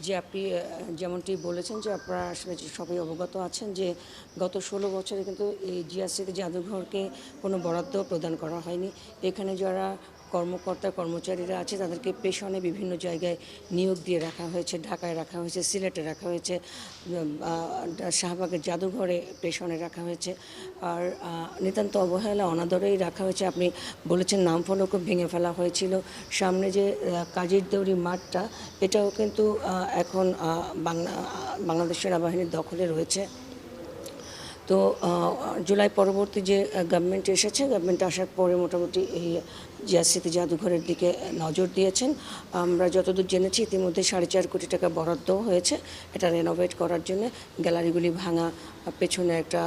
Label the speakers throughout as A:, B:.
A: যে আপনি যেমনটি বলেছেন যে আপনারা আসলে যে সবাই অবগত আছেন যে গত ১৬ বছরে কিন্তু এই জিয়া স্মৃতি জাদুঘরকে কোনো বরাদ্দ প্রদান করা হয়নি। এখানে যারা কর্মকর্তা কর্মচারীরা আছে তাদেরকে পেশনে বিভিন্ন জায়গায় নিয়োগ দিয়ে রাখা হয়েছে, ঢাকায় রাখা হয়েছে, সিলেটে রাখা হয়েছে, শাহবাগের জাদুঘরে পেশনে রাখা হয়েছে। আর নিতান্ত অবহেলা অনাদরেই রাখা হয়েছে। আপনি বলেছেন নাম ফলকও ভেঙে ফেলা হয়েছিল। সামনে যে কাজীর দেউরি মাঠটা এটাও কিন্তু এখন বাংলাদেশ সেনাবাহিনীর দখলে রয়েছে। তো জুলাই পরবর্তী যে গভর্নমেন্ট এসেছে, গভর্নমেন্ট আসার পরে মোটামুটি এই জিয়া স্মৃতি জাদুঘরের দিকে নজর দিয়েছেন। আমরা যতদূর জেনেছি ইতিমধ্যে 4.5 কোটি টাকা বরাদ্দ হয়েছে এটা রেনোভেট করার জন্য। গ্যালারিগুলি ভাঙা, পেছনে একটা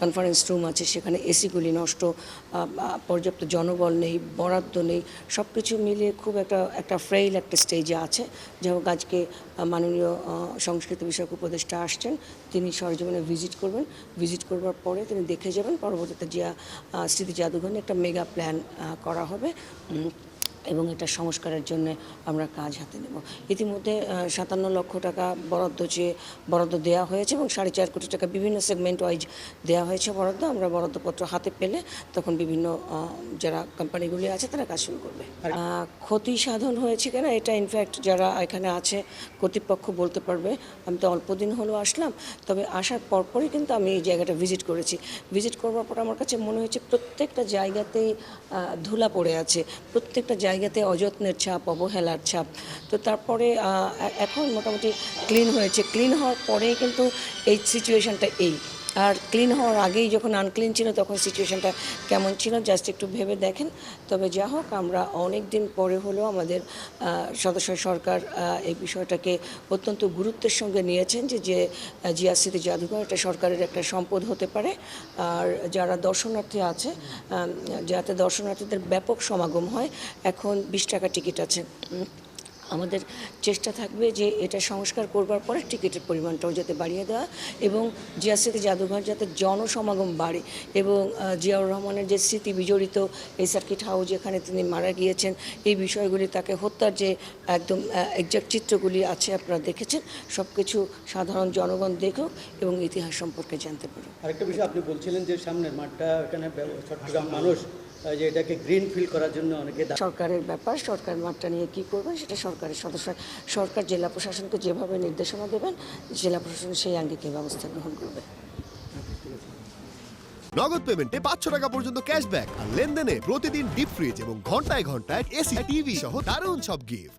A: কনফারেন্স রুম আছে, সেখানে এসিগুলি নষ্ট, পর্যাপ্ত জনবল নেই, বরাদ্দ নেই, সব কিছু মিলিয়ে খুব একটা ফ্রেইল একটা স্টেজে আছে। যাই হোক, আজকে মাননীয় সংস্কৃতি বিষয়ক উপদেষ্টা আসছেন, তিনি সরজমিনে ভিজিট করবার পরে তিনি দেখে যাবেন। পরবর্তীতে জিয়া স্মৃতি জাদুঘরে একটা মেগা প্ল্যান করা হবে এবং এটা সংস্কারের জন্য আমরা কাজ হাতে নেব। ইতিমধ্যে 57 লক্ষ টাকা বরাদ্দ দেওয়া হয়েছে এবং 4.5 কোটি টাকা বিভিন্ন সেগমেন্ট ওয়াইজ দেওয়া হয়েছে বরাদ্দ। আমরা বরাদ্দপত্র হাতে পেলে তখন বিভিন্ন যারা কোম্পানিগুলি আছে তারা কাজ শুরু করবে। ক্ষতি সাধন হয়েছে কেন এটা ইনফ্যাক্ট যারা এখানে আছে কর্তৃপক্ষ বলতে পারবে। আমি তো অল্প দিন হলো আসলাম, তবে আসার পরপরই কিন্তু আমি এই জায়গাটা ভিজিট করেছি। ভিজিট করবার পর আমার কাছে মনে হয়েছে প্রত্যেকটা জায়গাতেই ধুলা পড়ে আছে, প্রত্যেকটা জায়গাতে অযত্নের ছাপ, অবহেলার ছাপ। তো তারপরে এখন মোটামুটি ক্লিন হয়েছে। ক্লিন হওয়ার পরেই কিন্তু এই সিচুয়েশানটা আর ক্লিন হওয়ার আগেই যখন আনক্লিন ছিল তখন সিচুয়েশানটা কেমন ছিল জাস্ট একটু ভেবে দেখেন। তবে যা হোক, আমরা অনেক দিন পরে হলেও আমাদের সদস্য সরকার এই বিষয়টাকে অত্যন্ত গুরুত্বের সঙ্গে নিয়েছেন যে জিয়া স্মৃতি জাদুঘর এটা সরকারের একটা সম্পদ হতে পারে। আর যারা দর্শনার্থী আছে, যাতে দর্শনার্থীদের ব্যাপক সমাগম হয়। এখন 20 টাকা টিকিট আছে। আমাদের চেষ্টা থাকবে যে এটা সংস্কার করবার পরে টিকিটের পরিমাণটাও যাতে বাড়িয়ে দেওয়া এবং জিয়া স্মৃতি জাদুঘর যাতে জনসমাগম বাড়ে এবং জিয়াউর রহমানের যে স্মৃতি বিজড়িত এই সার্কিট হাউস যেখানে তিনি মারা গিয়েছেন, এই বিষয়গুলি, তাকে হত্যার যে একদম একজ্যাক্ট চিত্রগুলি আছে আপনারা দেখেছেন, সব কিছু সাধারণ জনগণ দেখুক এবং ইতিহাস সম্পর্কে জানতে পারুক।
B: আরেকটা বিষয় আপনি বলছিলেন যে সামনের মাঠটা এখানে চট্টগ্রাম মানুষ যে এটাকে গ্রিন ফিল করার জন্য অনেকে
A: সরকারের ব্যাপার, সরকার মাঠটা নিয়ে কী করবেন সেটা সরকারের সদস্য। সরকার জেলা প্রশাসনকে যেভাবে নির্দেশনা দেবেন জেলা প্রশাসন সেই আঙ্গিকে ব্যবস্থা গ্রহণ করবে।
C: নগদ পেমেন্টে 500 টাকা পর্যন্ত ক্যাশব্যাক আর লেনদেনে প্রতিদিন ডিপ ফ্রিজ এবং ঘন্টায় ঘন্টায় এসি টিভি সহ দারুণ সব গিফট।